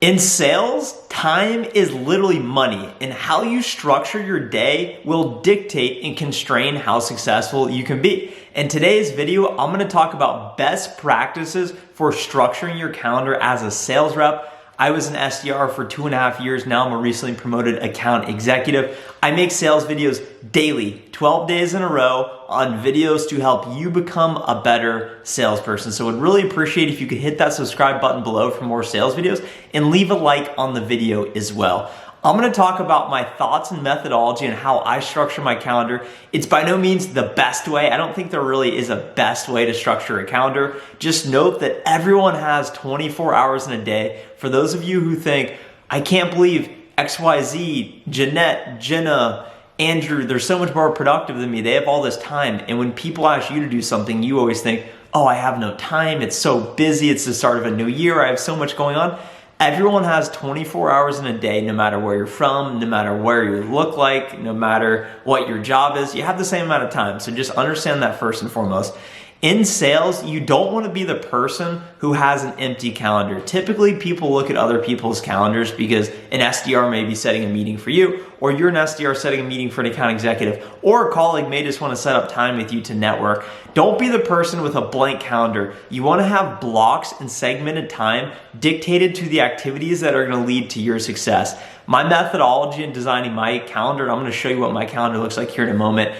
In sales, time is literally money, and how you structure your day will dictate and constrain how successful you can be. In today's video, I'm gonna talk about best practices for structuring your calendar as a sales rep. I was an SDR for 2.5 years. Now I'm a recently promoted account executive. I make sales videos daily, 12 days in a row on videos to help you become a better salesperson. So I would really appreciate if you could hit that subscribe button below for more sales videos and leave a like on the video as well. I'm gonna talk about my thoughts and methodology and how I structure my calendar. It's by no means the best way. I don't think there really is a best way to structure a calendar. Just note that everyone has 24 hours in a day. For those of you who think, I can't believe XYZ, Jeanette, Jenna, Andrew, they're so much more productive than me. They have all this time. And when people ask you to do something, you always think, oh, I have no time. It's so busy. It's the start of a new year. I have so much going on. Everyone has 24 hours in a day, no matter where you're from, no matter where you look like, no matter what your job is, you have the same amount of time. So just understand that first and foremost. In sales, you don't want to be the person who has an empty calendar. Typically, people look at other people's calendars because an SDR may be setting a meeting for you, or you're an SDR setting a meeting for an account executive, or a colleague may just want to set up time with you to network. Don't be the person with a blank calendar. You want to have blocks and segmented time dictated to the activities that are going to lead to your success. My methodology in designing my calendar, and I'm going to show you what my calendar looks like here in a moment.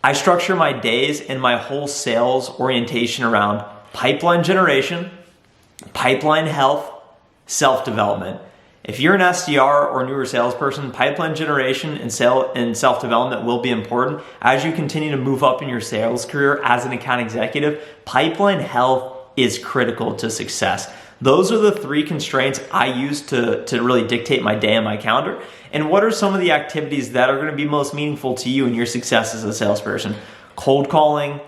I structure my days and my whole sales orientation around pipeline generation, pipeline health, self-development. If you're an SDR or newer salesperson, pipeline generation and self-development will be important. As you continue to move up in your sales career as an account executive, pipeline health is critical to success. Those are the three constraints I use to really dictate my day and my calendar. And what are some of the activities that are going to be most meaningful to you and your success as a salesperson? Cold calling,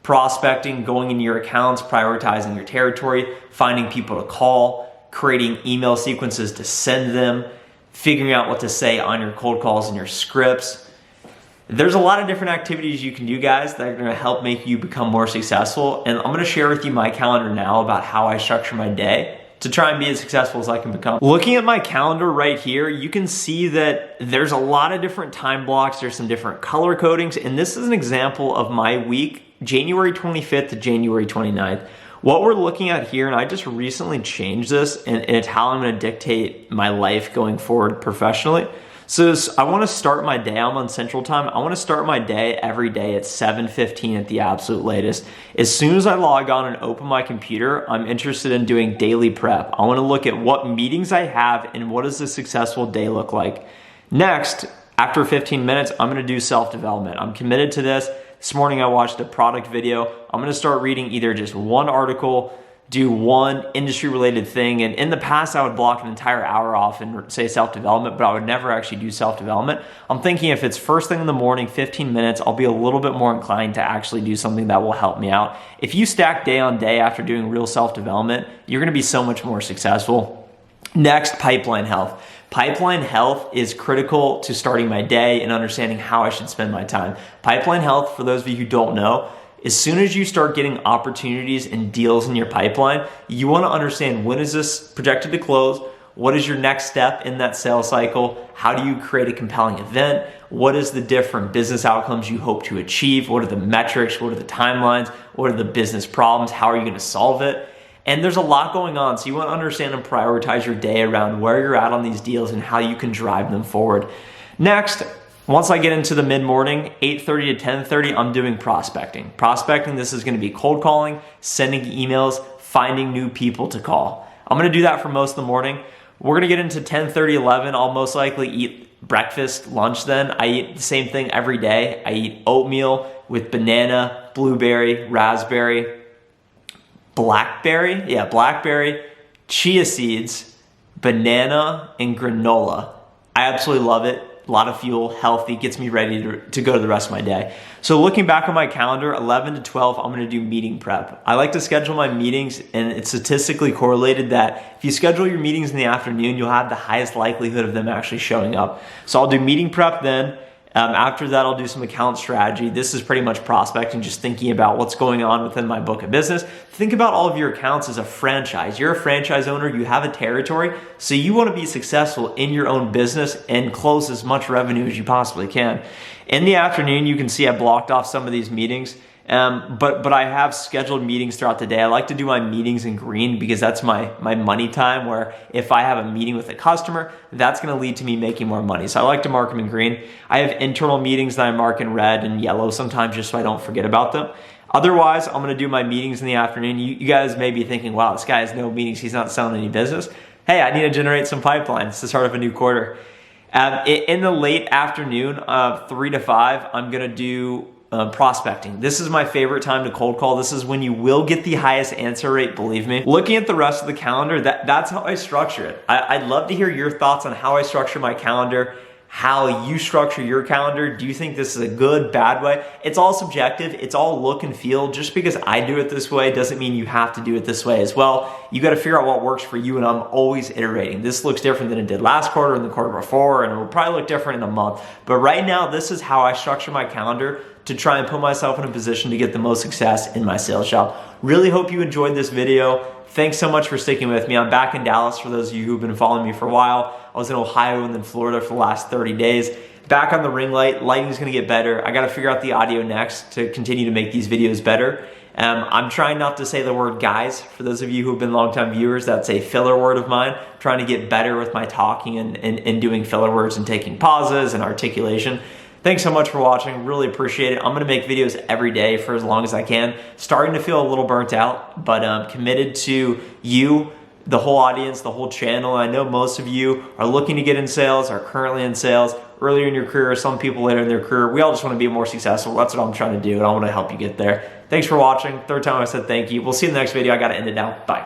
prospecting, going into your accounts, prioritizing your territory, finding people to call, creating email sequences to send them, figuring out what to say on your cold calls and your scripts. There's a lot of different activities you can do, guys, that are going to help make you become more successful. And I'm going to share with you my calendar now about how I structure my day to try and be as successful as I can become. Looking at my calendar right here, you can see that there's a lot of different time blocks. There's some different color codings. And this is an example of my week, January 25th to January 29th. What we're looking at here, and I just recently changed this, and it's how I'm going to dictate my life going forward professionally. So I want to start my day, I'm on Central Time. I want to start my day every day at 7:15 at the absolute latest. As soon as I log on and open my computer, I'm interested in doing daily prep. I want to look at what meetings I have and what does a successful day look like. Next, after 15 minutes, I'm going to do self-development. I'm committed to this. This morning I watched a product video. I'm going to start reading either just one article, do one industry related thing. And in the past, I would block an entire hour off and say self-development, but I would never actually do self-development. I'm thinking if it's first thing in the morning, 15 minutes, I'll be a little bit more inclined to actually do something that will help me out. If you stack day on day after doing real self-development, you're gonna be so much more successful. Next, pipeline health. Pipeline health is critical to starting my day and understanding how I should spend my time. Pipeline health, for those of you who don't know, as soon as you start getting opportunities and deals in your pipeline, you want to understand when is this projected to close? What is your next step in that sales cycle? How do you create a compelling event? What is the different business outcomes you hope to achieve? What are the metrics? What are the timelines? What are the business problems? How are you going to solve it? And there's a lot going on, so you want to understand and prioritize your day around where you're at on these deals and how you can drive them forward. Next, once I get into the mid-morning, 8:30 to 10:30, I'm doing prospecting. Prospecting, this is going to be cold calling, sending emails, finding new people to call. I'm going to do that for most of the morning. We're going to get into 10:30, 11. I'll most likely eat breakfast, lunch then. I eat the same thing every day. I eat oatmeal with banana, blueberry, raspberry, blackberry, chia seeds, banana, and granola. I absolutely love it. A lot of fuel, healthy, gets me ready to go to the rest of my day. So looking back on my calendar, 11 to 12, I'm gonna do meeting prep. I like to schedule my meetings, and it's statistically correlated that if you schedule your meetings in the afternoon, you'll have the highest likelihood of them actually showing up. So I'll do meeting prep then, After that, I'll do some account strategy. This is pretty much prospecting, just thinking about what's going on within my book of business. Think about all of your accounts as a franchise. You're a franchise owner, you have a territory, so you want to be successful in your own business and close as much revenue as you possibly can. In the afternoon, you can see I blocked off some of these meetings. But I have scheduled meetings throughout the day. I like to do my meetings in green because that's my money time, where if I have a meeting with a customer, that's going to lead to me making more money. So I like to mark them in green. I have internal meetings that I mark in red and yellow sometimes just so I don't forget about them. Otherwise, I'm going to do my meetings in the afternoon. You guys may be thinking, wow, this guy has no meetings. He's not selling any business. Hey, I need to generate some pipelines to start of a new quarter. In the late afternoon, 3 to 5, I'm going to do prospecting. This is my favorite time to cold call. This is when you will get the highest answer rate, believe me. Looking at the rest of the calendar, that's how I structure it. I'd love to hear your thoughts on how I structure my calendar, how you structure your calendar. Do you think this is a good, bad way? It's all subjective. It's all look and feel. Just because I do it this way doesn't mean you have to do it this way as well. You got to figure out what works for you, and I'm always iterating. This looks different than it did last quarter and the quarter before, and it will probably look different in a month. But right now, this is how I structure my calendar to try and put myself in a position to get the most success in my sales job. Really hope you enjoyed this video. Thanks so much for sticking with me. I'm back in Dallas for those of you who've been following me for a while. I was in Ohio and then Florida for the last 30 days. Back on the ring light, lighting's gonna get better. I gotta figure out the audio next to continue to make these videos better. I'm trying not to say the word guys. For those of you who've been longtime viewers, that's a filler word of mine. I'm trying to get better with my talking and doing filler words and taking pauses and articulation. Thanks so much for watching. Really appreciate it. I'm going to make videos every day for as long as I can. Starting to feel a little burnt out, but I'm committed to you, the whole audience, the whole channel. I know most of you are looking to get in sales, are currently in sales, earlier in your career, some people later in their career. We all just want to be more successful. That's what I'm trying to do, and I want to help you get there. Thanks for watching. Third time I said thank you. We'll see you in the next video. I got to end it now. Bye.